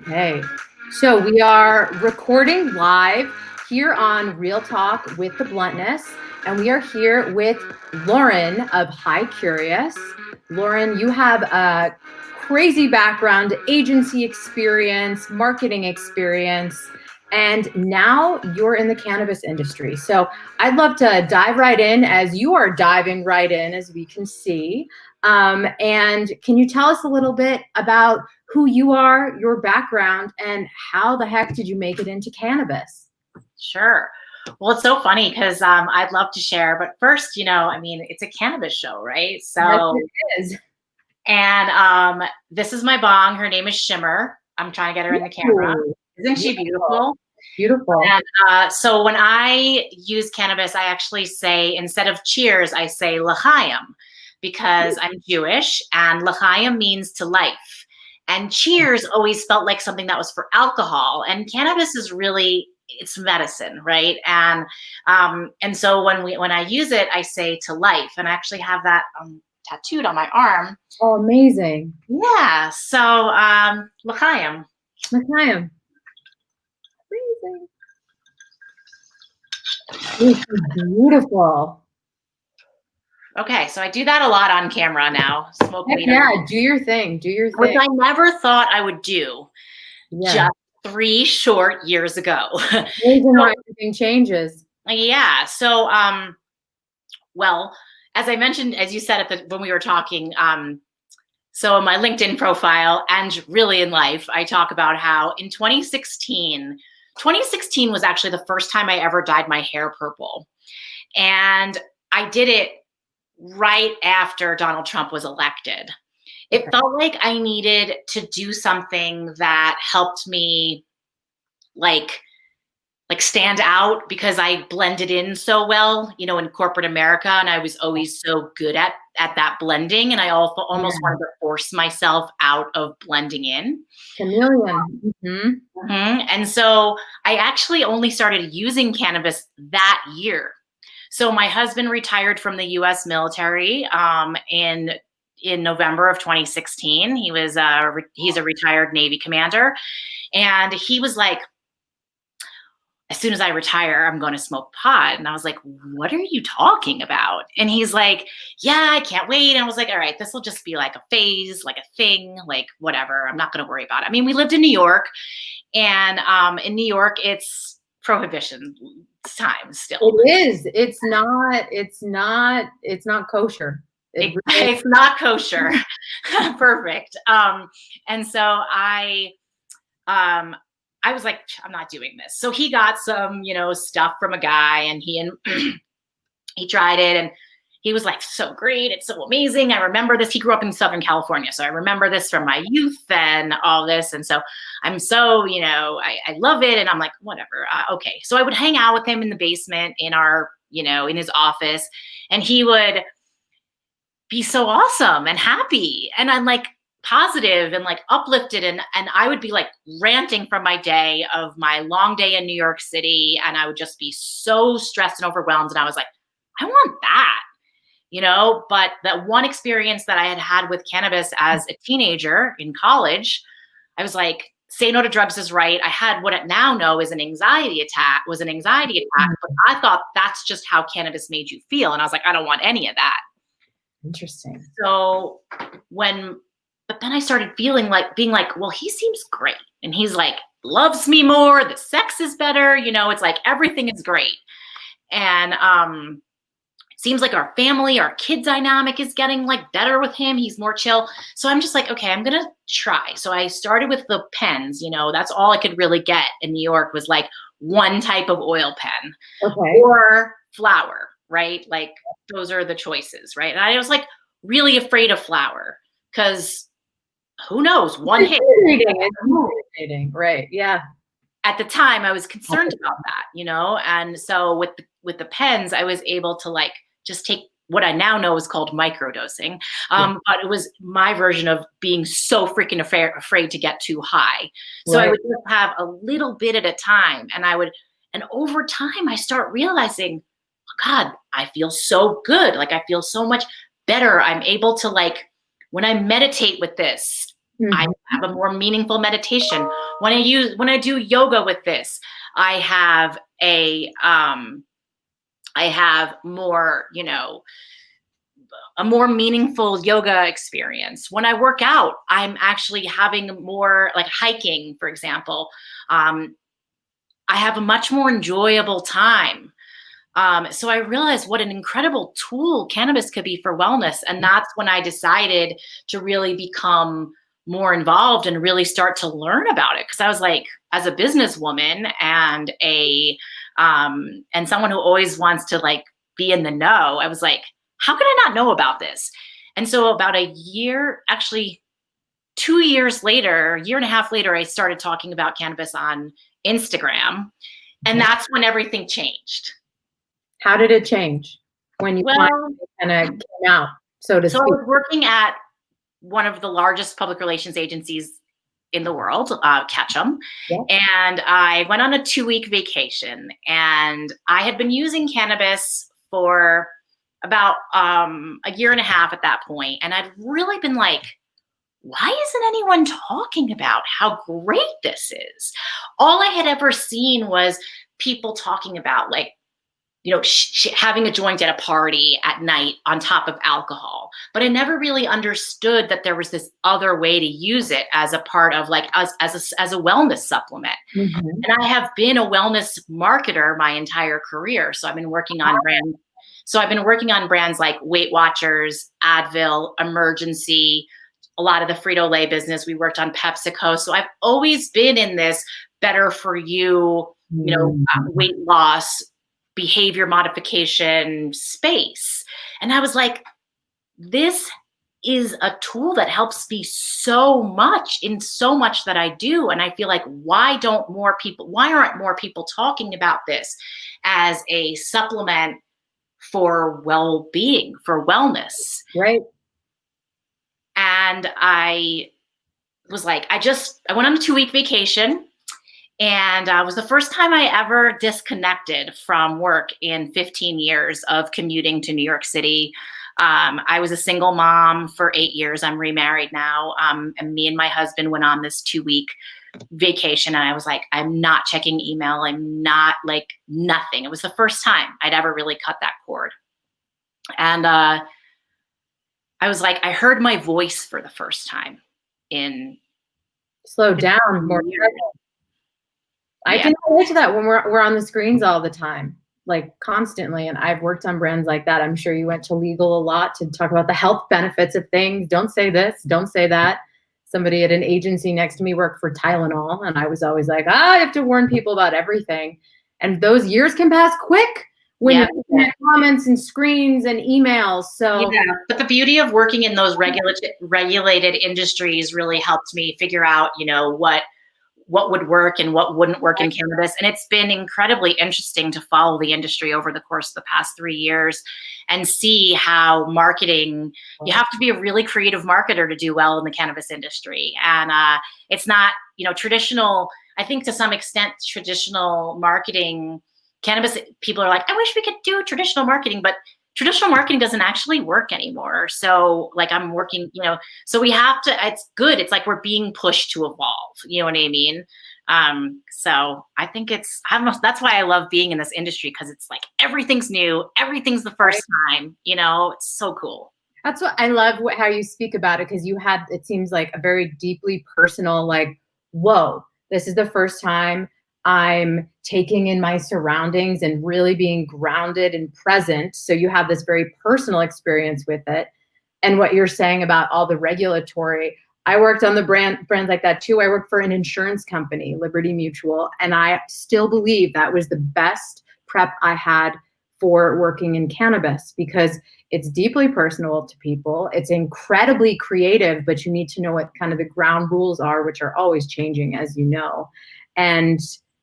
Okay, so we are recording live here on Real Talk with the Bluntness, and we are here with Lauren of High Curious. Lauren, you have a crazy background, agency experience, marketing experience, and now you're in the cannabis industry. So I'd love to dive right in as you are diving right in, as we can see. And can you tell us a little bit about who you are, your background, and how the heck did you make it into cannabis? Sure. Well, it's so funny because I'd love to share, but first, it's a cannabis show, right? So, Yes, it is. and this is my bong. Her name is Shimmer. I'm trying to get her in the camera. Ooh, Isn't she beautiful? beautiful. And so when I use cannabis, I actually say, instead of cheers, I say l'chaim because I'm Jewish and l'chaim means to life. And cheers always felt like something that was for alcohol. And cannabis is really, it's medicine, right? And so when I use it, I say to life. And I actually have that tattooed on my arm. Oh, amazing. Yeah. So l'chaim. L'chaim. Amazing. It's beautiful. Okay, so I do that a lot on camera now. Smoke weed. Yeah, do your thing. Do your thing. Which I never thought I would do. Yeah. Just 3 short years ago. Amazing how everything changes. Yeah. So, well, as I mentioned, as you said when we were talking, so in my LinkedIn profile and really in life, I talk about how in 2016 was actually the first time I ever dyed my hair purple. And I did it right after Donald Trump was elected. It felt like I needed to do something that helped me like stand out because I blended in so well, in corporate America. And I was always so good at that blending. And I also almost wanted to force myself out of blending in. Chameleon. And so I actually only started using cannabis that year. So my husband retired from the U.S. military in November of 2016. He's a retired Navy commander. And he was like, as soon as I retire, I'm going to smoke pot. And I was like, what are you talking about? And he's like, yeah, I can't wait. And I was like, all right, this will just be like a phase, like a thing, like whatever. I'm not going to worry about it. I mean, we lived in New York, and in New York, it's prohibition time still. It is. It's not kosher. It's not kosher. Perfect. And so I was like, I'm not doing this. So he got some, stuff from a guy, and he tried it, and he was like, so great. It's so amazing. I remember this. He grew up in Southern California. So I remember this from my youth and all this. And so I'm so, I love it. And I'm like, whatever. Okay. So I would hang out with him in the basement in our, in his office, and he would be so awesome and happy. And I'm like positive and like uplifted. And I would be like ranting from my day of my long day in New York City. And I would just be so stressed and overwhelmed. And I was like, I want that, but that one experience that I had with cannabis as a teenager in college, I was like, say no to drugs is right. I had what I now know is an anxiety attack, but I thought that's just how cannabis made you feel. And I was like, I don't want any of that. Interesting. So but then I started being like, well, he seems great. And he's like, loves me more. The sex is better. It's like everything is great. And seems like our family, our kid dynamic is getting like better with him. He's more chill. So I'm just like, okay, I'm going to try. So I started with the pens, that's all I could really get in New York was like one type of oil pen or flower, right? Like those are the choices, right? And I was like really afraid of flower because who knows, one hit. Right. Yeah. At the time I was concerned about that, and so with the pens, I was able to like just take what I now know is called microdosing. But it was my version of being so freaking afraid to get too high. So I would just have a little bit at a time, and over time I start realizing, oh God, I feel so good. Like I feel so much better. I'm able to like, when I meditate with this, I have a more meaningful meditation. When I do yoga with this, I have more, a more meaningful yoga experience. When I work out, I'm actually having more, like hiking, for example. I have a much more enjoyable time. So I realized what an incredible tool cannabis could be for wellness. And that's when I decided to really become more involved and really start to learn about it. Cause I was like, as a businesswoman and and someone who always wants to like be in the know, I was like, how could I not know about this? And so about a year, actually 2 years later, a year and a half later, I started talking about cannabis on Instagram. And that's when everything changed. How did it change when you Well, kind of came out, so to so I speak? was working at one of the largest public relations agencies in the world, Ketchum. Yeah. And I went on a 2-week vacation, and I had been using cannabis for about a year and a half at that point. And I'd really been like, why isn't anyone talking about how great this is? All I had ever seen was people talking about like, having a joint at a party at night on top of alcohol. But I never really understood that there was this other way to use it as a part of like as a wellness supplement. Mhm. And I have been a wellness marketer my entire career. So I've been working on brands. So I've been working on brands like Weight Watchers, Advil, Emergency, a lot of the Frito-Lay business. We worked on PepsiCo. So I've always been in this better for you, weight loss, behavior modification space. And I was like, this is a tool that helps me so much in so much that I do. And I feel like, why aren't more people talking about this as a supplement for well-being, for wellness? Right. And I was like, I went on a 2-week vacation. And it was the first time I ever disconnected from work in 15 years of commuting to New York City. I was a single mom for 8 years. I'm remarried now. And me and my husband went on this 2-week vacation. And I was like, I'm not checking email. I'm not like nothing. It was the first time I'd ever really cut that cord. And I was like, I heard my voice for the first time in Slow down more. I can relate to that when we're on the screens all the time, like constantly. And I've worked on brands like that. I'm sure you went to legal a lot to talk about the health benefits of things. Don't say this, don't say that. Somebody at an agency next to me worked for Tylenol, and I was always like, I have to warn people about everything. And those years can pass quick when you're looking at comments and screens and emails. So yeah, but the beauty of working in those regulated industries really helped me figure out, what would work and what wouldn't work in cannabis. And it's been incredibly interesting to follow the industry over the course of the past 3 years and see how marketing, you have to be a really creative marketer to do well in the cannabis industry. And it's not, traditional, I think to some extent, traditional marketing, cannabis people are like, I wish we could do traditional marketing, but traditional marketing doesn't actually work anymore. So like I'm working, so we have to, it's good. It's like we're being pushed to evolve. You know what I mean? So I think I don't know, that's why I love being in this industry, because it's like everything's new. Everything's the first time, it's so cool. That's what I love, how you speak about it, because it seems like a very deeply personal, like, whoa, this is the first time I'm taking in my surroundings and really being grounded and present. So you have this very personal experience with it. And what you're saying about all the regulatory, I worked on the brands like that too. I worked for an insurance company, Liberty Mutual, and I still believe that was the best prep I had for working in cannabis, because it's deeply personal to people. It's incredibly creative, but you need to know what kind of the ground rules are, which are always changing, as you know. And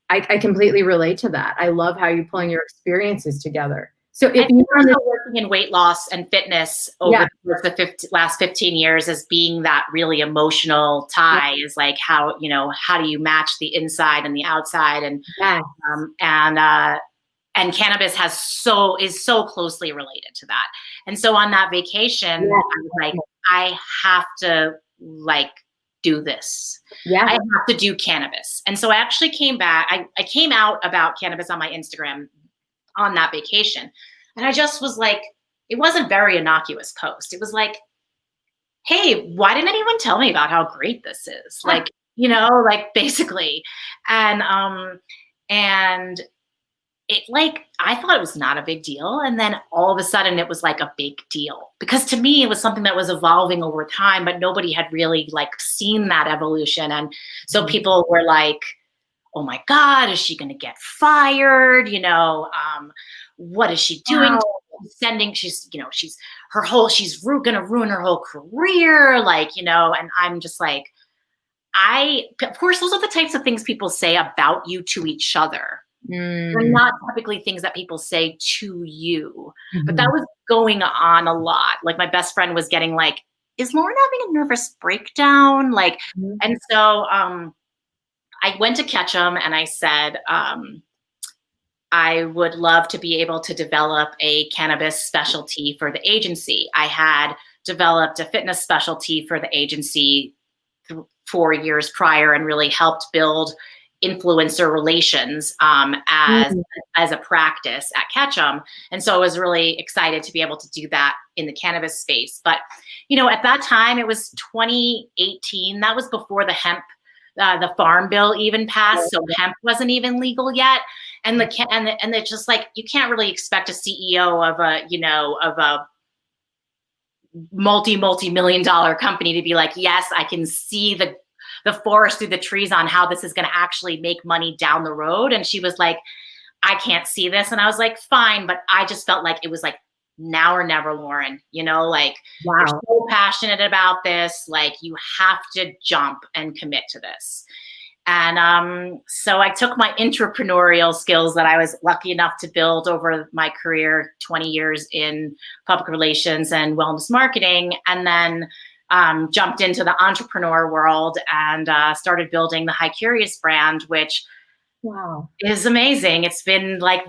I completely relate to that. I love how you're pulling your experiences together. So if you're working in weight loss and fitness over the last 15 years as being that really emotional tie, is like how do you match the inside and the outside, and and cannabis is so closely related to that. And so on that vacation, I was like, I have to like do this. Yeah. I have to do cannabis. And so I actually came back. I came out about cannabis on my Instagram on that vacation. And I just was like, it wasn't very innocuous post. It was like, hey, why didn't anyone tell me about how great this is? Like, like basically. And it like, I thought it was not a big deal. And then all of a sudden it was like a big deal, because to me, it was something that was evolving over time, but nobody had really like seen that evolution. And so people were like, oh my God, is she going to get fired? What is she doing? Wow. She's going to ruin her whole career. And I'm just like, of course, those are the types of things people say about you to each other. They're not typically things that people say to you, but that was going on a lot. Like my best friend was getting like, is Lauren having a nervous breakdown? And so, I went to Ketchum and I said, I would love to be able to develop a cannabis specialty for the agency. I had developed a fitness specialty for the agency 4 years prior and really helped build influencer relations as a practice at Ketchum. And so I was really excited to be able to do that in the cannabis space. But, at that time, it was 2018. That was before the farm bill even passed. So hemp wasn't even legal yet. And it's just like, you can't really expect a CEO of a multi-million dollar company to be like, yes, I can see the forest through the trees on how this is going to actually make money down the road. And she was like, I can't see this. And I was like, fine. But I just felt like it was like now or never, Lauren, wow. You're so passionate about this. Like you have to jump and commit to this. And so I took my entrepreneurial skills that I was lucky enough to build over my career, 20 years in public relations and wellness marketing, and then jumped into the entrepreneur world and started building the High Curious brand, which is amazing. It's been like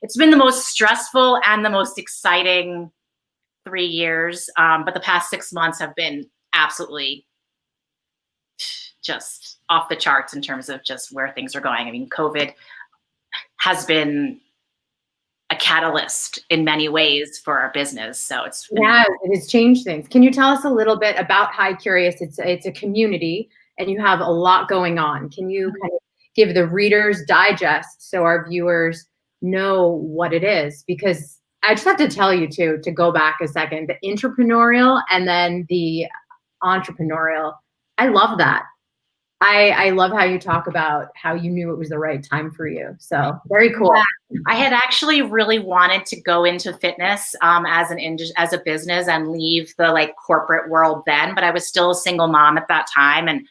it's been the most stressful and the most exciting 3 years. But the past 6 months have been absolutely just off the charts in terms of just where things are going. I mean, COVID has been a catalyst in many ways for our business. So it has changed things. Can you tell us a little bit about High Curious? It's a community and you have a lot going on. Can you kind of give the Reader's Digest so our viewers know what it is? Because I just have to tell you too, to go back a second, the entrepreneurial and then the entrepreneurial. I love that. I love how you talk about how you knew it was the right time for you. So very cool. Yeah. I had actually really wanted to go into fitness as a business and leave the corporate world then, but I was still a single mom at that time. And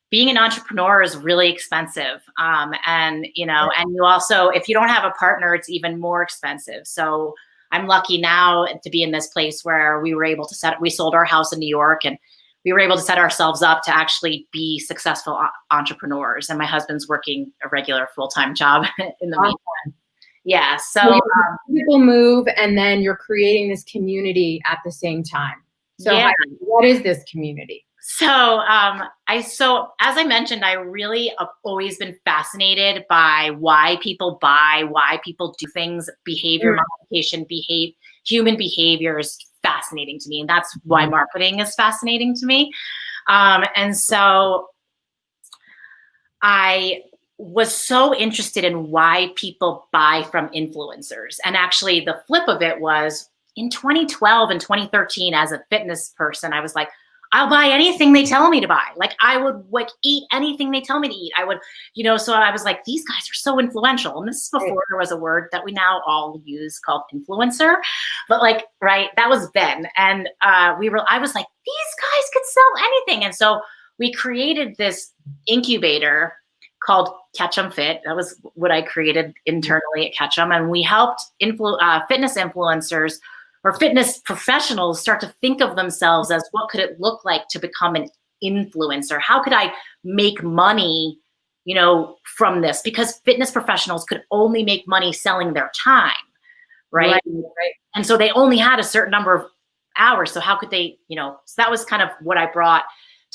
being an entrepreneur is really expensive. And you also, if you don't have a partner, it's even more expensive. So I'm lucky now to be in this place where we sold our house in New York and we were able to set ourselves up to actually be successful entrepreneurs. And my husband's working a regular full-time job in the meantime. Yeah. So people move and then you're creating this community at the same time. So yeah. What is this community? So as I mentioned, I really have always been fascinated by why people buy, why people do things, behavior modification, human behavior is fascinating to me. And that's why marketing is fascinating to me. And so I was so interested in why people buy from influencers. And actually the flip of it was in 2012 and 2013, as a fitness person, I was like, I'll buy anything they tell me to buy. I would eat anything they tell me to eat. I would, so I was like, these guys are so influential. And this is before there was a word that we now all use called influencer. But that was then. And I was like, these guys could sell anything. And so we created this incubator called Ketchum Fit. That was what I created internally at Ketchum. And we helped fitness influencers or fitness professionals start to think of themselves as, what could it look like to become an influencer? How could I make money, from this? Because fitness professionals could only make money selling their time, right? And so they only had a certain number of hours. So how could they, so that was kind of what I brought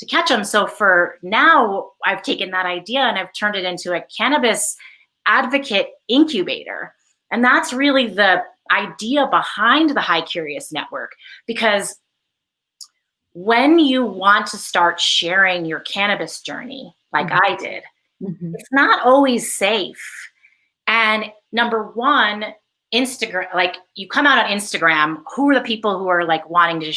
to catch them. So for now, I've taken that idea and I've turned it into a cannabis advocate incubator. And that's really the idea behind the High Curious Network, because when you want to start sharing your cannabis journey, like I did, it's not always safe. And number one, Instagram, like you come out on Instagram, who are the people who are like wanting to,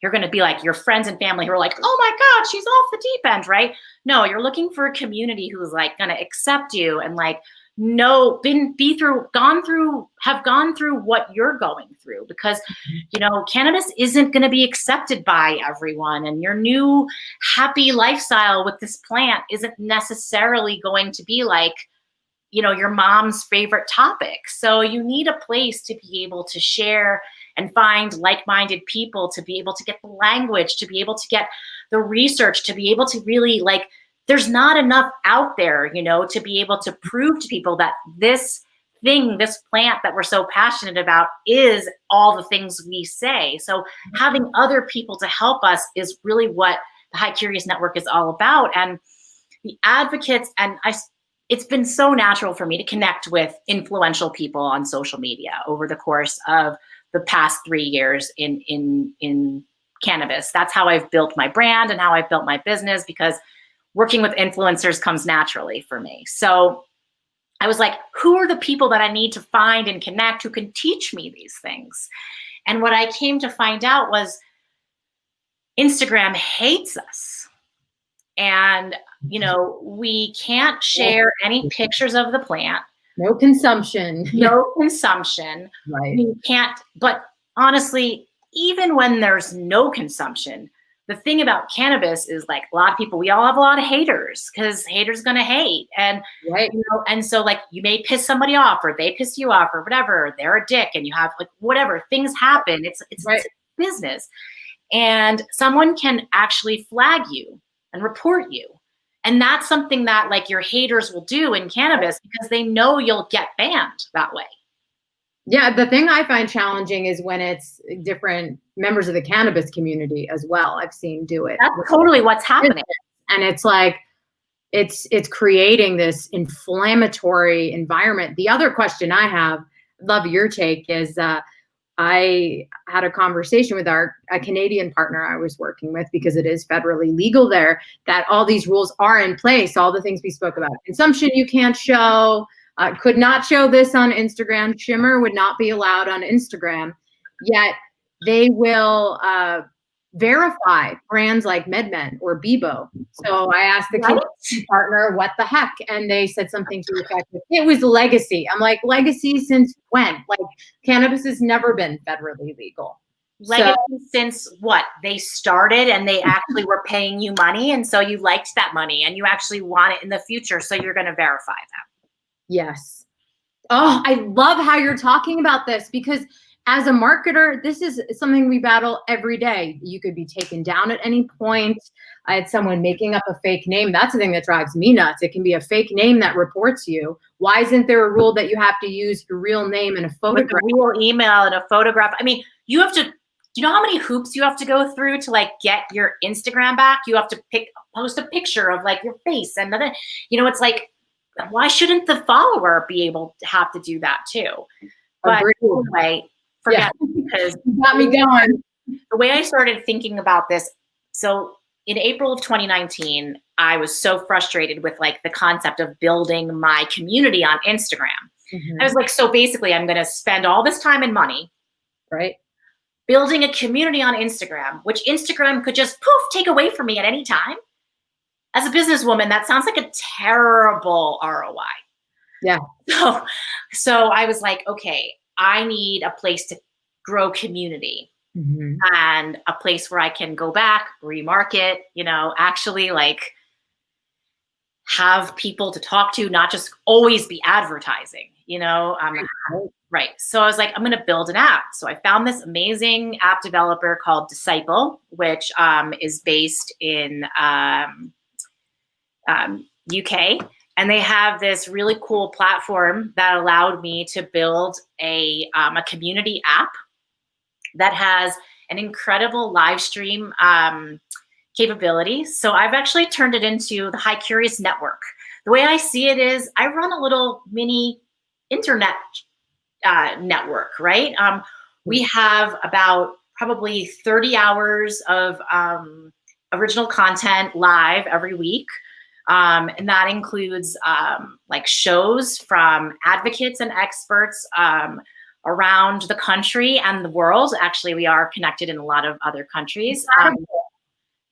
you're going to be like your friends and family who are like, oh my God, she's off the deep end, right? No, you're looking for a community who's like going to accept you and like, have gone through what you're going through, because, you know, cannabis isn't going to be accepted by everyone. And your new happy lifestyle with this plant isn't necessarily going to be like, you know, your mom's favorite topic. So you need a place to be able to share and find like-minded people, to be able to get the language, to be able to get the research, to be able to really like, there's not enough out there, you know, to be able to prove to people that this thing, this plant that we're so passionate about is all the things we say. So having other people to help us is really what the High Curious Network is all about. And the advocates, and it's been so natural for me to connect with influential people on social media over the course of the past 3 years in cannabis. That's how I've built my brand and how I've built my business, because working with influencers comes naturally for me. So I was like, who are the people that I need to find and connect who can teach me these things? And what I came to find out was Instagram hates us. And, you know, we can't share any pictures of the plant. No consumption. No consumption. Right. We can't, but honestly, even when there's no consumption, the thing about cannabis is like a lot of people, we all have a lot of haters, because haters gonna hate. And, right. You know, and so like you may piss somebody off, or they piss you off, or whatever, they're a dick, and you have like whatever, things happen. It's right. business. And someone can actually flag you and report you. And that's something that like your haters will do in cannabis, because they know you'll get banned that way. Yeah, the thing I find challenging is when it's different members of the cannabis community as well. I've seen do it. That's totally what's happening. And it's like, it's creating this inflammatory environment. The other question I have, love your take, is I had a conversation with a Canadian partner I was working with, because it is federally legal there, that all these rules are in place. All the things we spoke about, consumption you can't show, could not show this on Instagram. Shimmer would not be allowed on Instagram, yet they will verify brands like MedMen or Bebo. So I asked the Canadian partner, what the heck? And they said something to the effect of, it was legacy. I'm like, legacy since when? Like, cannabis has never been federally legal. Legacy since what? They started and they actually were paying you money. And so you liked that money and you actually want it in the future. So you're going to verify them. Yes. Oh, I love how you're talking about this, because as a marketer, this is something we battle every day. You could be taken down at any point. I had someone making up a fake name. That's the thing that drives me nuts. It can be a fake name that reports you. Why isn't there a rule that you have to use your real name and a photograph? With a real email and a photograph. I mean, you have to, do you know how many hoops you have to go through to like get your Instagram back? You have to post a picture of like your face, and then, you know, it's like, why shouldn't the follower be able to have to do that too? But anyway, forget it, because you got me going. The way I started thinking about this, so in April of 2019, I was so frustrated with like the concept of building my community on Instagram. I was like, so basically I'm going to spend all this time and money, right, building a community on Instagram, which Instagram could just poof, take away from me at any time. As a businesswoman, that sounds like a terrible ROI. Yeah. So I was like, okay, I need a place to grow community and a place where I can go back, remarket, you know, actually like have people to talk to, not just always be advertising, you know? Right. So I was like, I'm going to build an app. So I found this amazing app developer called Disciple, which is based in UK, and they have this really cool platform that allowed me to build a community app that has an incredible live stream capability. So I've actually turned it into the High Curious Network. The way I see it is I run a little mini internet network, right? We have about probably 30 hours of original content live every week. And that includes like shows from advocates and experts around the country and the world. Actually, we are connected in a lot of other countries.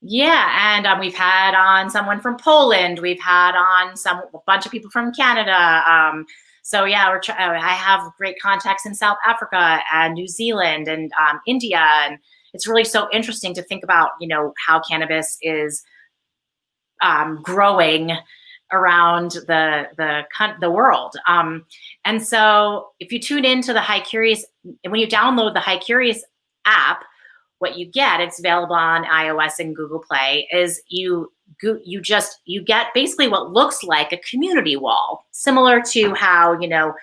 Yeah, and we've had on someone from Poland. We've had on a bunch of people from Canada. So yeah, I have great contacts in South Africa and New Zealand and India, and it's really so interesting to think about, you know, how cannabis is growing around the world. And so if you tune into the High Curious, when you download the High Curious app, what you get, it's available on iOS and Google Play, is you get basically what looks like a community wall, similar to how, you know,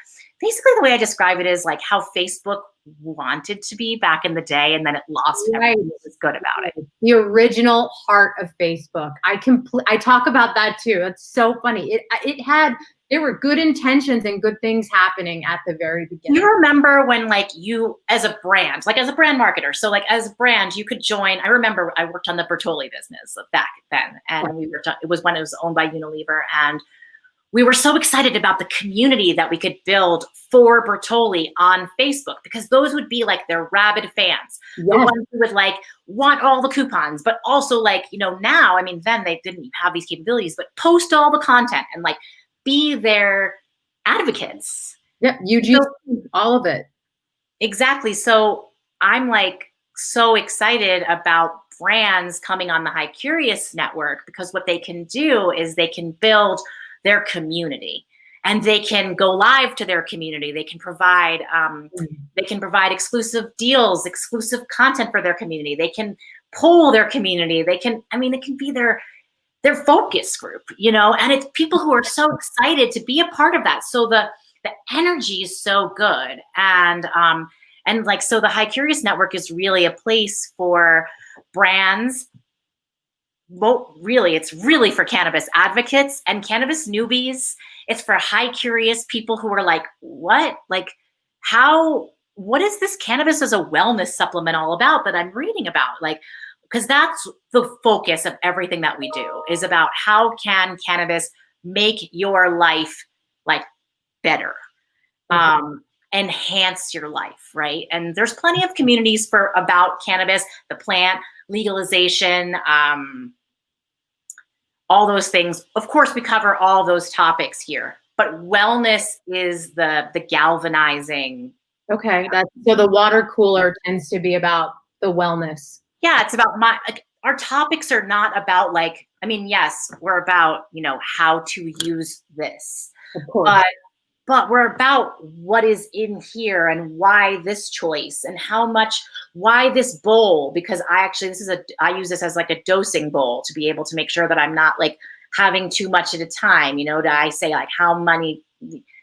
basically the way I describe it is like how Facebook wanted to be back in the day, and then it lost everything that was good about it. The original heart of Facebook. I talk about that too. It's so funny. There were good intentions and good things happening at the very beginning. You remember when, like, you as a brand marketer, so like as a brand, you could join. I remember I worked on the Bertolli business back then, and it was when it was owned by Unilever, and we were so excited about the community that we could build for Bertolli on Facebook, because those would be like their rabid fans, the ones who would like want all the coupons, but also like, you know, now, I mean, then they didn't have these capabilities, but post all the content and like be their advocates. Yeah, all of it. Exactly. So I'm like so excited about brands coming on the High Curious Network, because what they can do is they can build their community, and they can go live to their community. They can provide exclusive deals, exclusive content for their community. They can poll their community. It can be their focus group, you know, and it's people who are so excited to be a part of that. So the energy is so good. And like, so the High Curious Network is really a place for brands. Well, really, it's really for cannabis advocates and cannabis newbies. It's for high curious people who are like, what? Like, what is this cannabis as a wellness supplement all about that I'm reading about? Like, because that's the focus of everything that we do, is about how can cannabis make your life like better, enhance your life, right? And there's plenty of communities about cannabis, the plant, legalization, all those things. Of course, we cover all those topics here, but wellness is the galvanizing. Okay, so the water cooler tends to be about the wellness. Yeah, it's about our topics are not about like, I mean, yes, we're about, you know, how to use this, of course. But we're about what is in here and why this choice and why this bowl, because I use this as like a dosing bowl to be able to make sure that I'm not like having too much at a time, you know, I say like how many,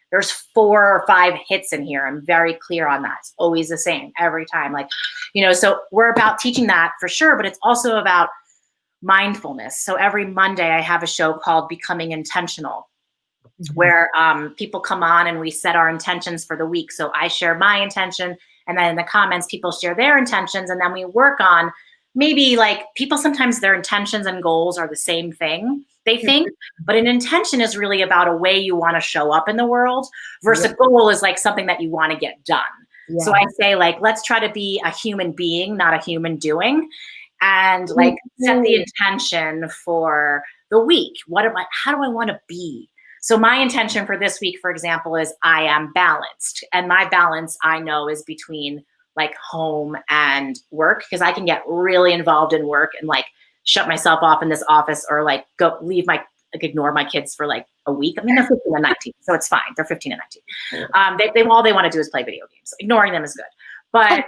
there's 4 or 5 hits in here. I'm very clear on that. It's always the same every time. Like, you know, so we're about teaching that for sure, but it's also about mindfulness. So every Monday I have a show called Becoming Intentional, where people come on and we set our intentions for the week. So I share my intention, and then in the comments, people share their intentions, and then we work on maybe like people, sometimes their intentions and goals are the same thing, they think, but an intention is really about a way you want to show up in the world versus a goal is like something that you want to get done. Yeah. So I say like, let's try to be a human being, not a human doing, and like set the intention for the week. How do I want to be? So my intention for this week, for example, is I am balanced. And my balance, I know, is between like home and work, because I can get really involved in work and like shut myself off in this office, or like ignore my kids for like a week. I mean, they're 15 and 19, so it's fine. They're 15 and 19. All they want to do is play video games. Ignoring them is good. But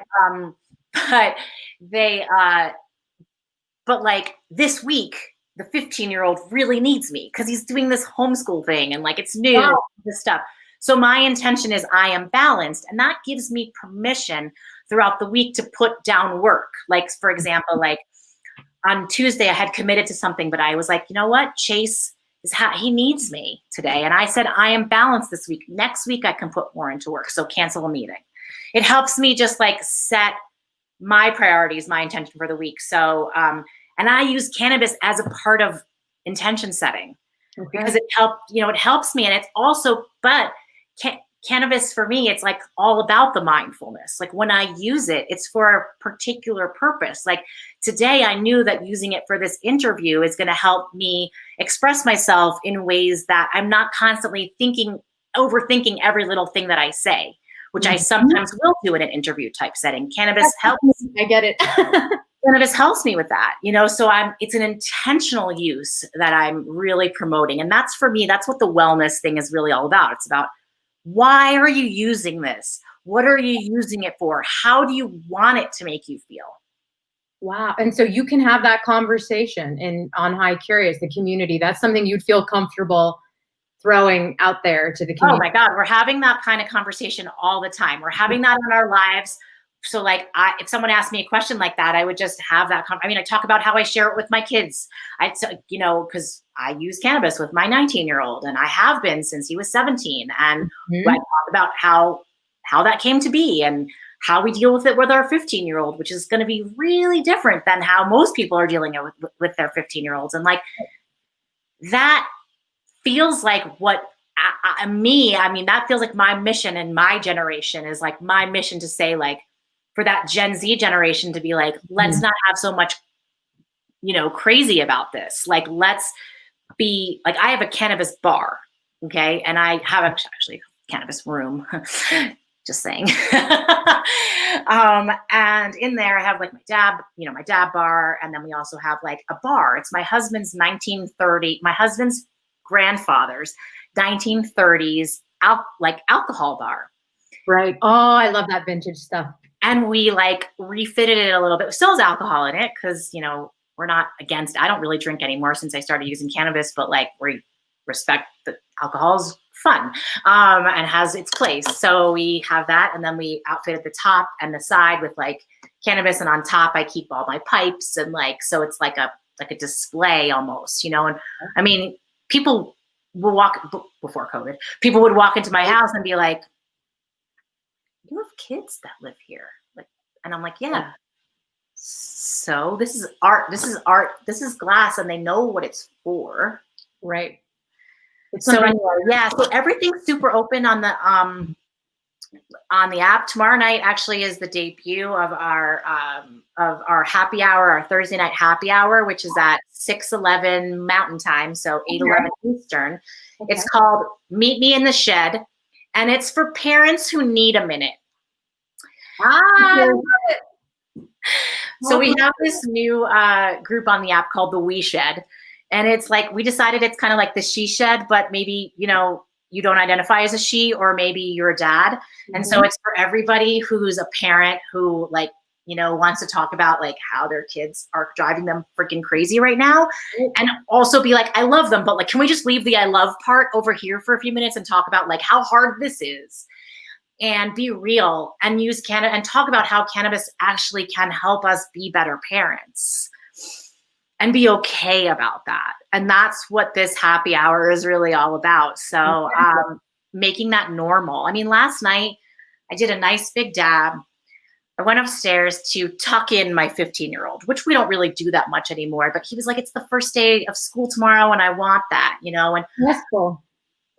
but like this week, the 15-year-old really needs me because he's doing this homeschool thing and like it's new, this stuff. So my intention is I am balanced, and that gives me permission throughout the week to put down work. Like, for example, like on Tuesday I had committed to something, but I was like, you know what? Chase he needs me today. And I said, I am balanced this week. Next week I can put more into work. So cancel a meeting. It helps me just like set my priorities, my intention for the week. So, and I use cannabis as a part of intention setting because it helps me. And it's also, but cannabis for me, it's like all about the mindfulness. Like when I use it, it's for a particular purpose. Like today I knew that using it for this interview is going to help me express myself in ways that I'm not constantly overthinking every little thing that I say, which I sometimes will do in an interview type setting. Cannabis helps. I get it. Cannabis helps me with that, so it's an intentional use that I'm really promoting. And that's for me, that's what the wellness thing is really all about. It's about, why are you using this? What are you using it for? How do you want it to make you feel? Wow. And so you can have that conversation on High Curious, the community. That's something you'd feel comfortable throwing out there to the community. Oh my God, we're having that kind of conversation all the time. We're having that in our lives. So like, if someone asked me a question like that, I would just have that. I talk about how I share it with my kids. Because I use cannabis with my 19-year-old, and I have been since he was 17. And I talk about how that came to be and how we deal with it with our 15-year-old, which is going to be really different than how most people are dealing with their 15-year-olds. And like, that feels like what that feels like my mission in my generation is like my mission to say, like, for that Gen Z generation to be like, let's not have so much, crazy about this. Like, let's be like, I have a cannabis bar. Okay. And I have actually a cannabis room, just saying. And in there I have like my dab bar. And then we also have like a bar. It's my husband's my husband's grandfather's 1930s alcohol bar. Right. Oh, I love that vintage stuff. And we like refitted it a little bit. It still has alcohol in it because, we're not against, I don't really drink anymore since I started using cannabis, but like we respect that alcohol's fun and has its place. So we have that. And then we outfitted the top and the side with like cannabis. And on top, I keep all my pipes and like, so it's like a display almost, and people will before COVID, people would walk into my house and be like, you have kids that live here. Like, and I'm like, yeah. So this is art, this is glass, and they know what it's for. Right. So everything's super open on the app. Tomorrow night actually is the debut of our happy hour, our Thursday night happy hour, which is at 6:11 Mountain Time, so 8:11 Eastern. Okay. It's called Meet Me in the Shed, and it's for parents who need a minute. I love it. So we have this new group on the app called the We Shed. And it's like, we decided it's kind of like the she shed, but maybe, you don't identify as a she, or maybe you're a dad. And so it's for everybody who's a parent who wants to talk about like how their kids are driving them freaking crazy right now. And also be like, I love them, but like, can we just leave the I love part over here for a few minutes and talk about like how hard this is? And be real and use cannabis and talk about how cannabis actually can help us be better parents and be okay about that. And that's what this happy hour is really all about. So making that normal. Last night I did a nice big dab. I went upstairs to tuck in my 15-year-old, which we don't really do that much anymore. But he was like, it's the first day of school tomorrow and I want that, and that's cool.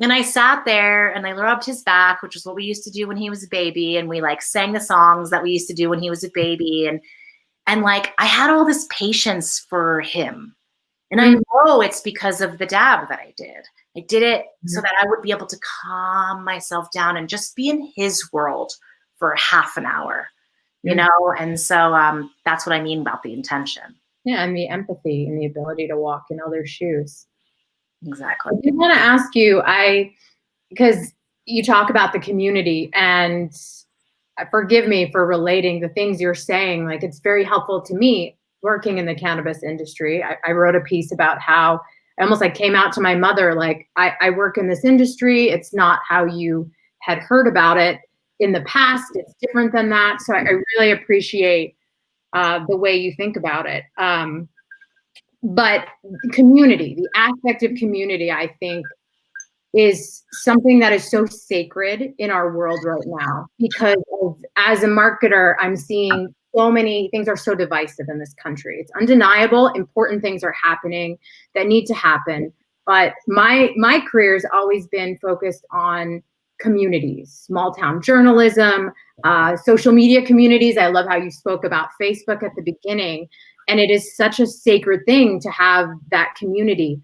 And I sat there and I rubbed his back, which is what we used to do when he was a baby. And we like sang the songs that we used to do when he was a baby. And like, I had all this patience for him. And I know it's because of the dab that I did. I did it so that I would be able to calm myself down and just be in his world for half an hour, And so that's what I mean about the intention. Yeah. And the empathy and the ability to walk in other shoes. Exactly. I did want to ask you, because you talk about the community, and forgive me for relating the things you're saying. Like, it's very helpful to me working in the cannabis industry. I wrote a piece about how I almost like came out to my mother, like, I work in this industry. It's not how you had heard about it in the past. It's different than that. So I really appreciate the way you think about it. but community, the aspect of community, I think, is something that is so sacred in our world right now, because as a marketer, I'm seeing so many things are so divisive in this country. It's undeniable. Important things are happening that need to happen. But my career has always been focused on communities, small town journalism, social media communities. I love how you spoke about Facebook at the beginning. And it is such a sacred thing to have that community.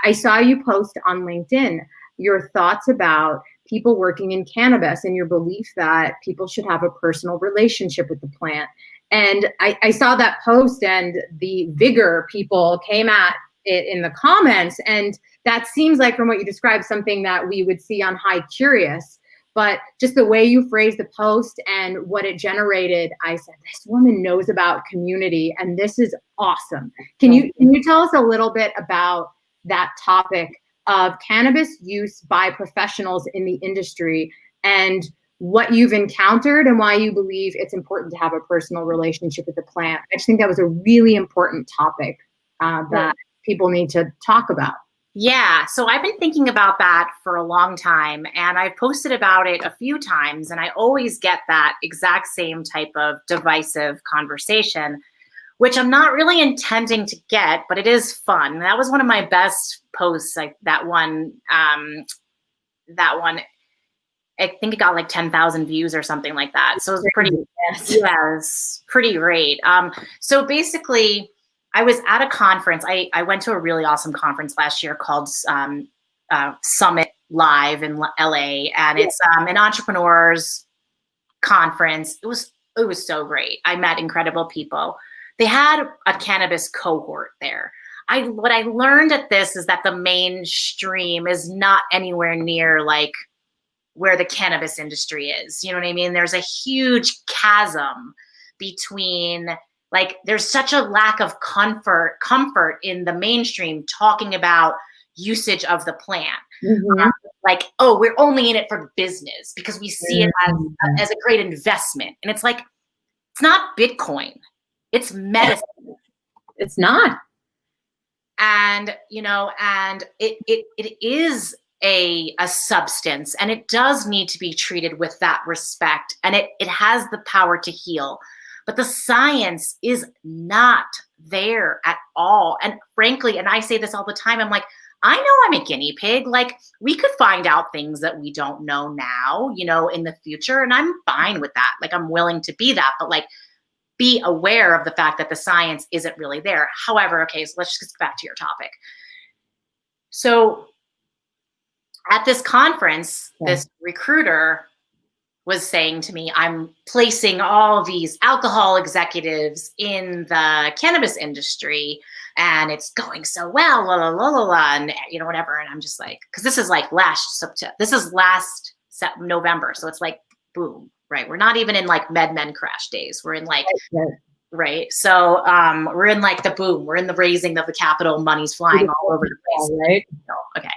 I saw you post on LinkedIn your thoughts about people working in cannabis and your belief that people should have a personal relationship with the plant. And I saw that post and the vigor people came at it in the comments. And that seems like, from what you described, something that we would see on High Curious. But just the way you phrased the post and what it generated, I said, this woman knows about community, and this is awesome. Can you tell us a little bit about that topic of cannabis use by professionals in the industry and what you've encountered and why you believe it's important to have a personal relationship with the plant? I just think that was a really important topic that people need to talk about. Yeah, so I've been thinking about that for a long time, and I've posted about it a few times, and I always get that exact same type of divisive conversation, which I'm not really intending to get, but it is fun. That was one of my best posts, like that one, I think it got like 10,000 views or something like that. So it's pretty, yes, pretty great. So basically, I was at a conference. I went to a really awesome conference last year called Summit Live in LA, and it's an entrepreneurs conference. It was so great. I met incredible people. They had a cannabis cohort there. What I learned at this is that the mainstream is not anywhere near like where the cannabis industry is. You know what I mean? There's a huge chasm between, like, there's such a lack of comfort in the mainstream talking about usage of the plant. Mm-hmm. Like, oh, we're only in it for business because we see it as a great investment. And it's like, it's not Bitcoin. It's medicine. It's not. And, you know, and it is a substance, and it does need to be treated with that respect. And it has the power to heal. But the science is not there at all. And frankly, and I say this all the time, I'm like, I know I'm a guinea pig. Like, we could find out things that we don't know now, you know, in the future. And I'm fine with that. Like, I'm willing to be that. But like, be aware of the fact that the science isn't really there. However, okay, so let's just get back to your topic. So at this conference, this recruiter was saying to me, I'm placing all these alcohol executives in the cannabis industry, and it's going so well, la la la la la, and you know, whatever. And I'm just like, because this is like last November, so it's like boom, right? We're not even in like MedMen crash days. We're in like right. So we're in like the boom. We're in the raising of the capital. Money's flying all over the place. Right. So, okay.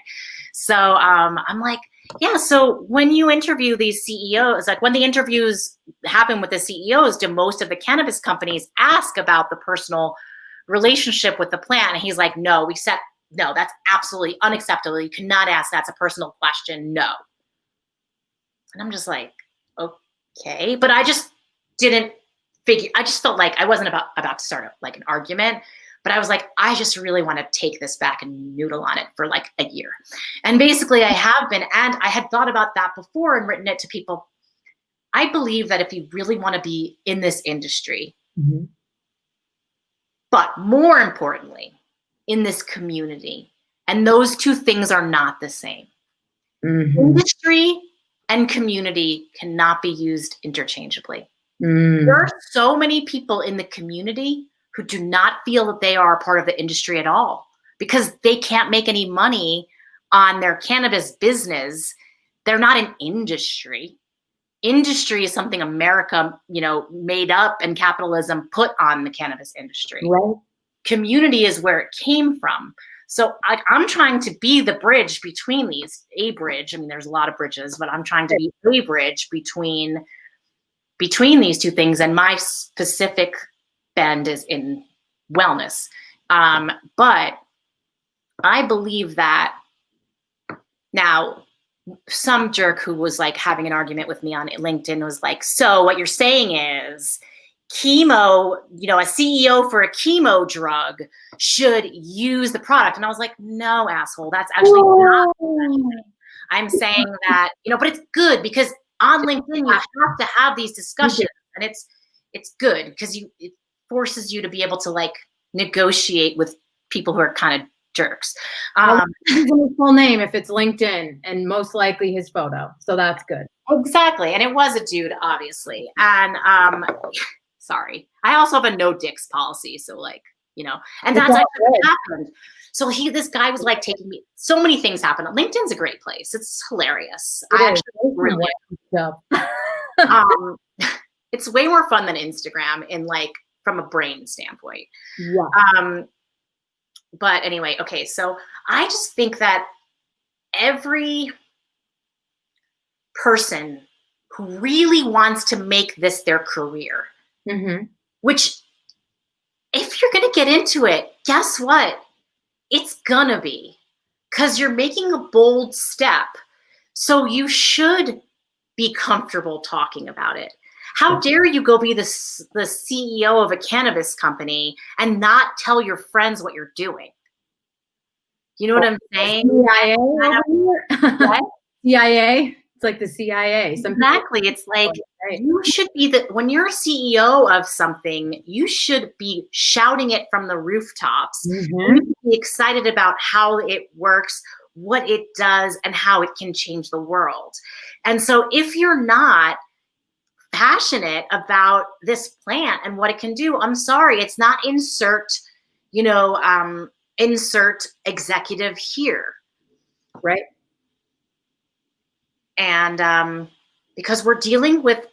So I'm like, yeah. So when you interview these CEOs, like when the interviews happen with the CEOs, do most of the cannabis companies ask about the personal relationship with the plant? And he's like, no, no, that's absolutely unacceptable. You cannot ask. That's a personal question. No. And I'm just like, okay. But I just didn't figure, I just felt like I wasn't about to start like an argument. But I was like, I just really want to take this back and noodle on it for like a year. And basically I have been, and I had thought about that before and written it to people. I believe that if you really want to be in this industry, but more importantly, in this community, and those two things are not the same. Industry and community cannot be used interchangeably. There are so many people in the community who do not feel that they are a part of the industry at all because they can't make any money on their cannabis business. They're not an industry. Industry is something America, you know, made up and capitalism put on the cannabis industry. Right. Community is where it came from. So I'm trying to be the bridge between these, a bridge. I mean, there's a lot of bridges, but I'm trying to be a bridge between these two things. And my specific bend is in wellness. But I believe that now some jerk who was like having an argument with me on LinkedIn was like, so what you're saying is chemo, a CEO for a chemo drug should use the product. And I was like, no, asshole, that's actually not what I'm saying. I'm saying that, but it's good because on LinkedIn, you have to have these discussions, and it's good because it forces you to be able to like negotiate with people who are kind of jerks. His full name if it's LinkedIn, and most likely his photo. So that's good. Exactly. And it was a dude, obviously. And sorry. I also have a no dicks policy. So like, and that's actually what happened. So this guy was like taking me, so many things happened. LinkedIn's a great place. It's hilarious. It's way more fun than Instagram in like, from a brain standpoint. Yeah. But anyway, okay. So I just think that every person who really wants to make this their career, which if you're going to get into it, guess what? It's going to be, because you're making a bold step. So you should be comfortable talking about it. How dare you go be the CEO of a cannabis company and not tell your friends what you're doing? You know what I'm saying? CIA what? CIA? It's like the CIA. Exactly. It's like you should be when you're a CEO of something, you should be shouting it from the rooftops. You should be excited about how it works, what it does, and how it can change the world. And so if you're not passionate about this plant and what it can do, I'm sorry, it's not insert executive here. Right. And because we're dealing with,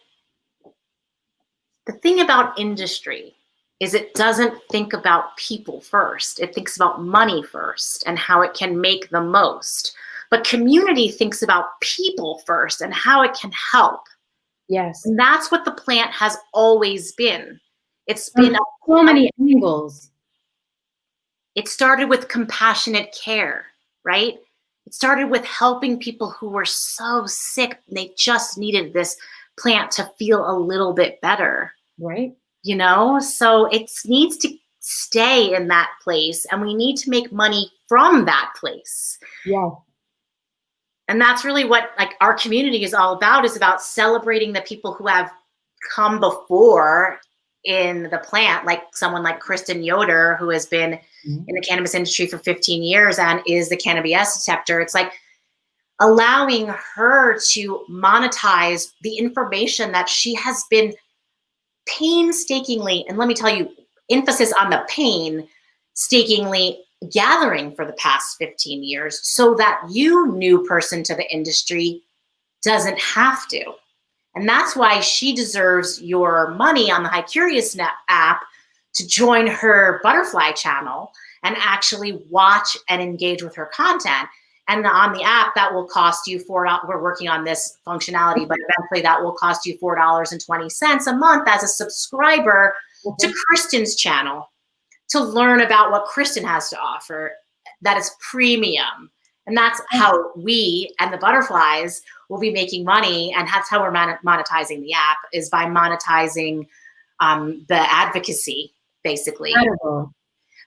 the thing about industry is it doesn't think about people first. It thinks about money first and how it can make the most. But community thinks about people first and how it can help. Yes. And that's what the plant has always been. It's been so many angles. It started with compassionate care, right? It started with helping people who were so sick, they just needed this plant to feel a little bit better. Right. So it needs to stay in that place, and we need to make money from that place. Yeah. And that's really what like our community is all about, is about celebrating the people who have come before in the plant, like someone like Kristen Yoder, who has been in the cannabis industry for 15 years and is the Cannabis chapter. It's like allowing her to monetize the information that she has been painstakingly, and let me tell you, emphasis on the painstakingly gathering for the past 15 years, so that you, new person to the industry, doesn't have to. And that's why she deserves your money on the High Curious app to join her butterfly channel and actually watch and engage with her content. And on the app, that will cost you $4. We're working on this functionality, but eventually that will cost you $4.20 a month as a subscriber to Kristen's channel, to learn about what Kristen has to offer. That is premium. And that's how we and the butterflies will be making money. And that's how we're monetizing the app, is by monetizing the advocacy, basically. Incredible.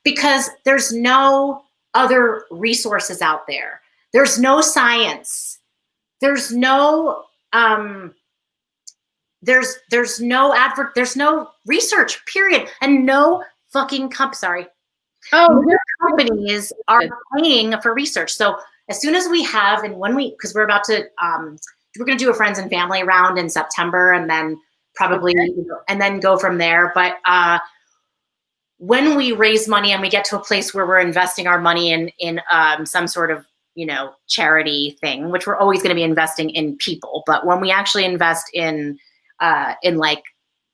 Because there's no other resources out there. There's no science. There's no there's no research, period. And no fucking companies are paying for research. So as soon as we have, and when because we're about to we're going to do a friends and family round in September, and then probably and then go from there. But when we raise money and we get to a place where we're investing our money in some sort of charity thing, which we're always going to be investing in people, but when we actually invest in like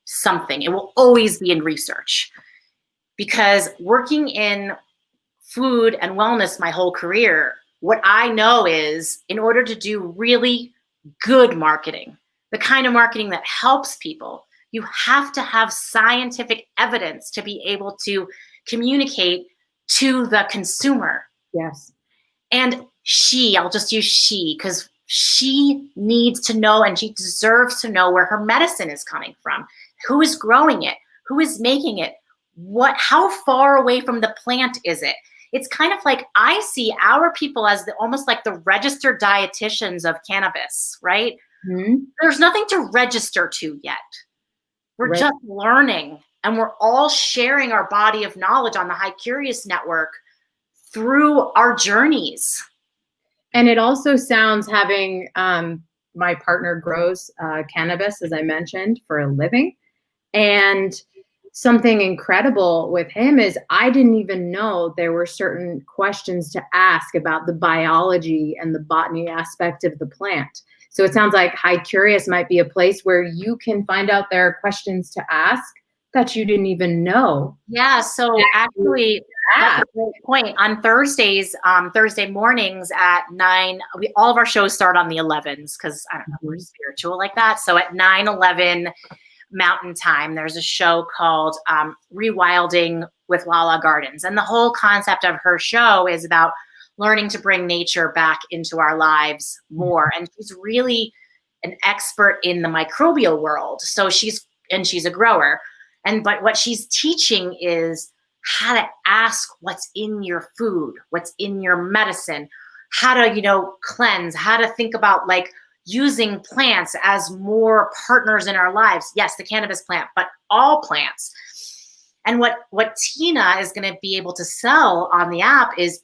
something, it will always be in research. Because working in food and wellness my whole career, what I know is, in order to do really good marketing, the kind of marketing that helps people, you have to have scientific evidence to be able to communicate to the consumer. Yes. And I'll just use she, because she needs to know and she deserves to know where her medicine is coming from, who is growing it, who is making it, how far away from the plant is it? It's kind of like, I see our people as almost like the registered dietitians of cannabis, right? Mm-hmm. There's nothing to register to yet. We're just learning, and we're all sharing our body of knowledge on the High Curious Network through our journeys. And it also sounds, having my partner grows cannabis, as I mentioned, for a living. And something incredible with him is I didn't even know there were certain questions to ask about the biology and the botany aspect of the plant. So it sounds like High Curious might be a place where you can find out there are questions to ask that you didn't even know. Yeah, so actually, that's a great point. On Thursdays, Thursday mornings at 9, all of our shows start on the 11s, because I don't know, we're spiritual like that. So at 9:11 Mountain Time, there's a show called Rewilding with Lala Gardens. And the whole concept of her show is about learning to bring nature back into our lives more. And she's really an expert in the microbial world. So she's a grower. But what she's teaching is how to ask what's in your food, what's in your medicine, how to, cleanse, how to think about like using plants as more partners in our lives. Yes, the cannabis plant, but all plants. And what Tina is going to be able to sell on the app is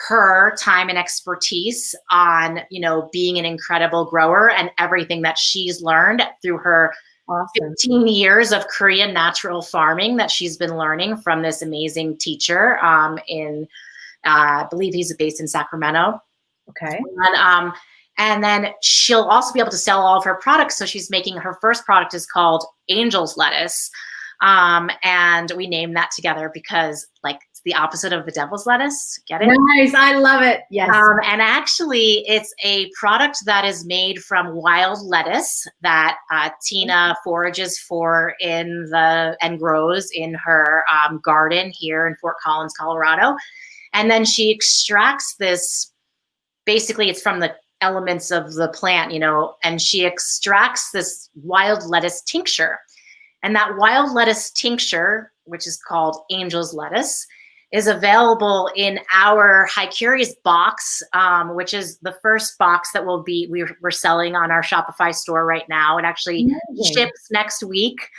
her time and expertise on, being an incredible grower and everything that she's learned through her 15 years of Korean natural farming that she's been learning from this amazing teacher I believe he's based in Sacramento. Okay. And then she'll also be able to sell all of her products. So she's making her first product is called Angel's Lettuce. And we named that together because it's the opposite of the devil's lettuce. Get it? Nice. I love it. Yes. And actually it's a product that is made from wild lettuce that Tina forages for and grows in her garden here in Fort Collins, Colorado. And then she extracts this, basically it's from the elements of the plant, and she extracts this wild lettuce tincture. And that wild lettuce tincture, which is called Angel's Lettuce, is available in our High Curious box, which is the first box that we're selling on our Shopify store right now. It actually ships next week.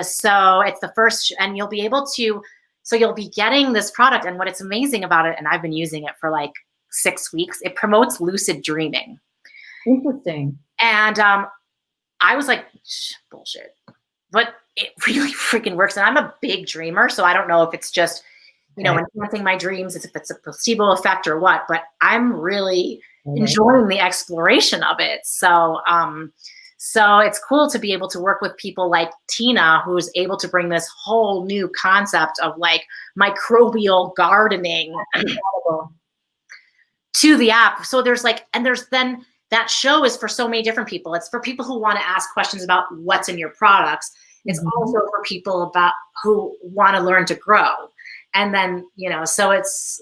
So it's the first, and you'll be able to, so you'll be getting this product. And what it's amazing about it, and I've been using it for 6 weeks, it promotes lucid dreaming. Interesting. And I was like, bullshit. But it really freaking works. And I'm a big dreamer, so I don't know if it's just, enhancing my dreams, if it's a placebo effect or what, but I'm really enjoying the exploration of it. So it's cool to be able to work with people like Tina, who's able to bring this whole new concept of microbial gardening to the app. So there's then that show is for so many different people. It's for people who want to ask questions about what's in your products. It's also for people who want to learn to grow. And then, so it's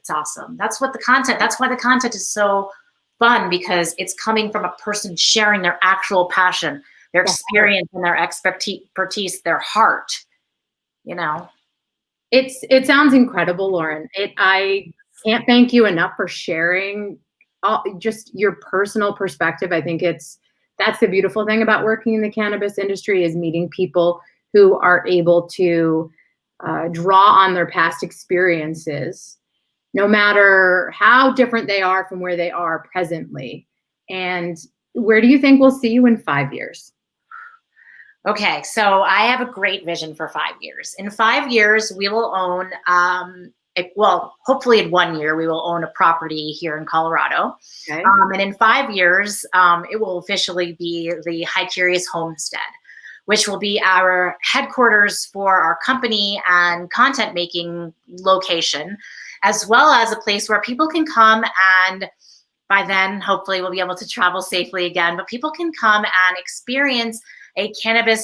awesome. That's why the content is so fun, because it's coming from a person sharing their actual passion, their experience and their expertise, their heart, It sounds incredible, Lauren. I can't thank you enough for sharing just your personal perspective. I think that's the beautiful thing about working in the cannabis industry, is meeting people who are able to draw on their past experiences, no matter how different they are from where they are presently. And where do you think we'll see you in 5 years? Okay, so I have a great vision for 5 years. In 5 years, we will own, hopefully in 1 year, we will own a property here in Colorado. Okay. And in 5 years, it will officially be the High Curious Homestead, which will be our headquarters for our company and content making location, as well as a place where people can come, and by then, hopefully we'll be able to travel safely again, but people can come and experience a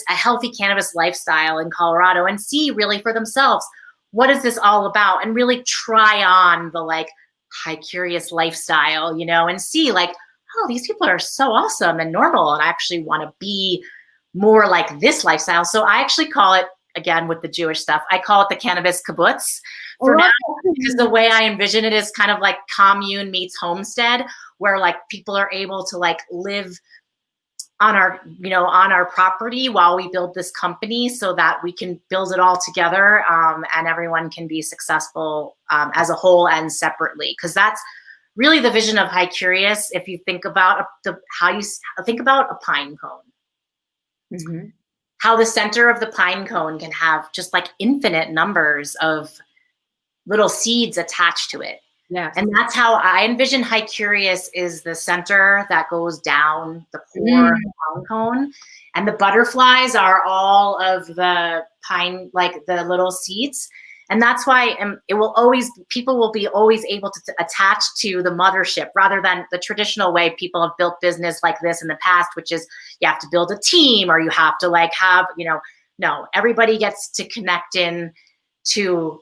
healthy cannabis lifestyle in Colorado and see really for themselves what is this all about? And really try on the like high curious lifestyle, you know, and see like, oh, these people are so awesome and normal, and I actually want to be more like this lifestyle. So I actually call it, again, with the Jewish stuff, I call it the cannabis kibbutz for now, because the way I envision it is kind of like commune meets homestead, where like people are able to like live on our, you know, on our property while we build this company, so that we can build it all together, and everyone can be successful as a whole and separately. Because that's really the vision of High Curious. If you think about how you think about a pine cone, Mm-hmm. how the center of the pine cone can have just like infinite numbers of little seeds attached to it. Yes. And that's how I envision High Curious is the center that goes down the core of the pine cone. And the butterflies are all of the pine, like the little seeds. And that's why it will always, people will be always able to attach to the mothership, rather than the traditional way people have built business like this in the past, which is you have to build a team, or you have to like have, you know, no, everybody gets to connect in to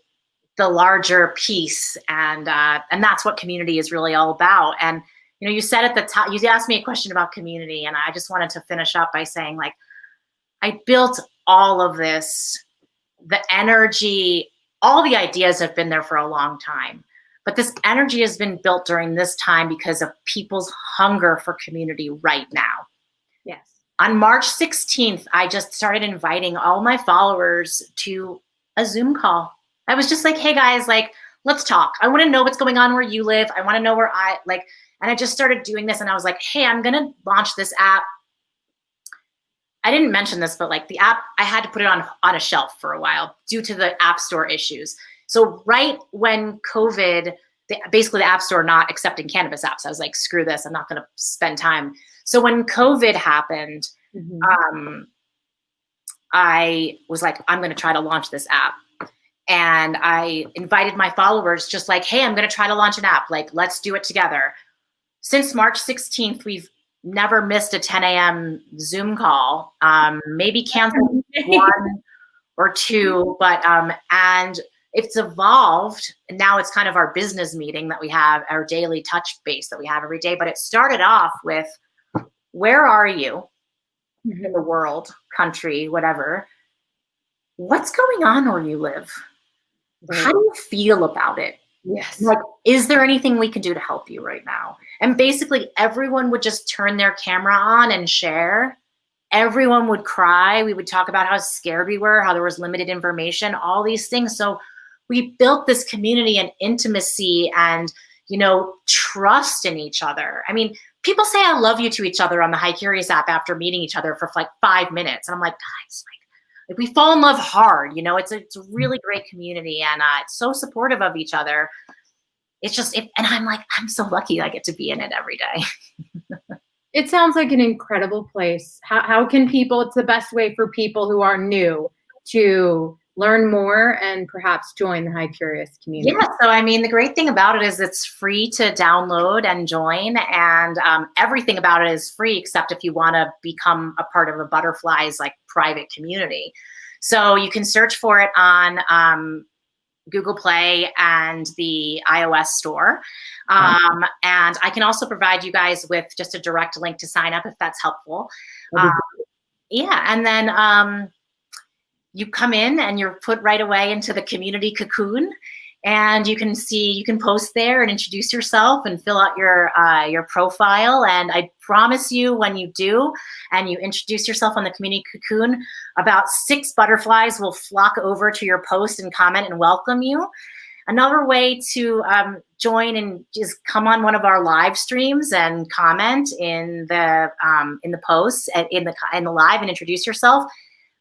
the larger piece. And that's what community is really all about. And, you know, you said at the top, you asked me a question about community, and I just wanted to finish up by saying, like, I built all of this, the energy, all the ideas have been there for a long time, but this energy has been built during this time because of people's hunger for community right now. Yes. On March 16th, I just started inviting all my followers to a Zoom call. I was just like, hey guys, like, let's talk. I want to know what's going on where you live. I want to know where and I just started doing this, and I was like, hey, I'm going to launch this app. I didn't mention this, but like the app, I had to put it on a shelf for a while due to the App Store issues. So right when COVID, basically the App Store not accepting cannabis apps, I was like, screw this, I'm not going to spend time. So when COVID happened, I was like, I'm going to try to launch this app. And I invited my followers, just like, hey, I'm going to try to launch an app. Like, let's do it together. Since March 16th, we've never missed a 10 a.m. Zoom call, maybe canceled one or two, but and it's evolved. And now it's kind of our business meeting that we have, our daily touch base that we have every day. But it started off with, where are you in the world, country, whatever? What's going on where you live? How do you feel about it? Yes. Like, is there anything we can do to help you right now? And basically everyone would just turn their camera on and share. Everyone would cry. We would talk about how scared we were, how there was limited information, all these things. So we built this community and intimacy and, you know, trust in each other. I mean, people say I love you to each other on the High Curious app after meeting each other for like 5 minutes. And I'm like, guys, like we fall in love hard, you know, it's a really great community, and it's so supportive of each other. It's just, and I'm like, I'm so lucky I get to be in it every day. It sounds like an incredible place. How can people, it's the best way for people who are new to learn more and perhaps join the High Curious community? Yeah, so I mean, the great thing about it is it's free to download and join, and everything about it is free except if you want to become a part of a Butterflies like private community. So you can search for it on Google Play and the iOS store. And I can also provide you guys with just a direct link to sign up if that's helpful. Yeah, and then you come in and you're put right away into the community cocoon, and you can post there and introduce yourself and fill out your profile. And I promise you, when you do and you introduce yourself on the community cocoon, about 6 butterflies will flock over to your post and comment and welcome you. Another way to join and just come on one of our live streams and comment in the posts in the live and introduce yourself.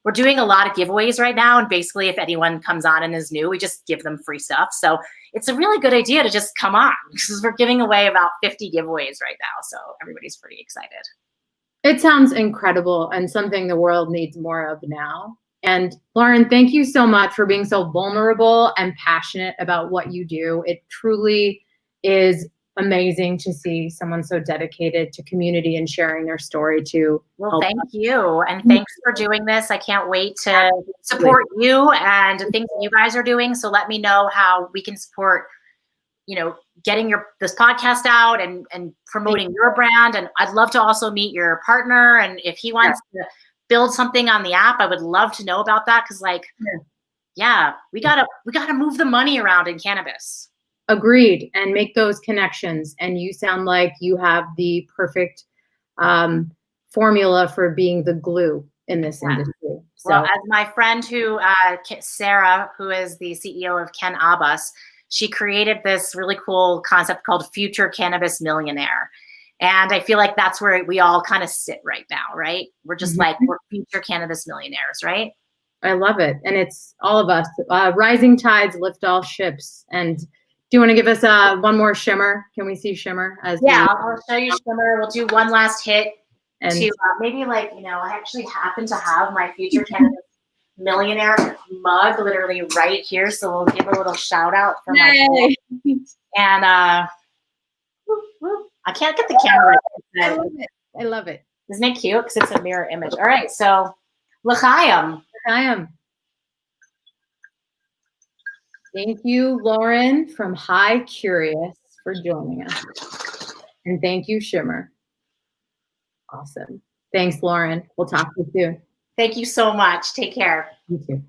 We're doing a lot of giveaways right now, and basically if anyone comes on and is new, we just give them free stuff. So it's a really good idea to just come on, because we're giving away about 50 giveaways right now. So everybody's pretty excited. It sounds incredible and something the world needs more of now. And Lauren, thank you so much for being so vulnerable and passionate about what you do. It truly is amazing to see someone so dedicated to community and sharing their story to Well, help thank us. you. And thanks for doing this. I can't wait to support you and the things that you guys are doing. So let me know how we can support, getting this podcast out and promoting your brand. And I'd love to also meet your partner. And if he wants to build something on the app, I would love to know about that. Cause we gotta move the money around in cannabis. Agreed. And make those connections. And you sound like you have the perfect formula for being the glue in this industry. So. Well, as my friend Sarah, who is the CEO of Cannabis, she created this really cool concept called Future Cannabis Millionaire. And I feel like that's where we all kind of sit right now, right? We're just like, we're future cannabis millionaires, right? I love it. And it's all of us. Rising tides lift all ships. And do you want to give us one more shimmer? Can we see shimmer? I'll show you shimmer. We'll do one last hit to maybe I actually happen to have my Future Cannabis Millionaire mug literally right here. So we'll give a little shout out for my and I can't get the camera right. I love it. Isn't it cute? Because it's a mirror image. All right. So l'chaim. L'chaim. Thank you, Lauren from High Curious, for joining us. And thank you, Shimmer. Awesome. Thanks, Lauren. We'll talk to you soon. Thank you so much. Take care. You too.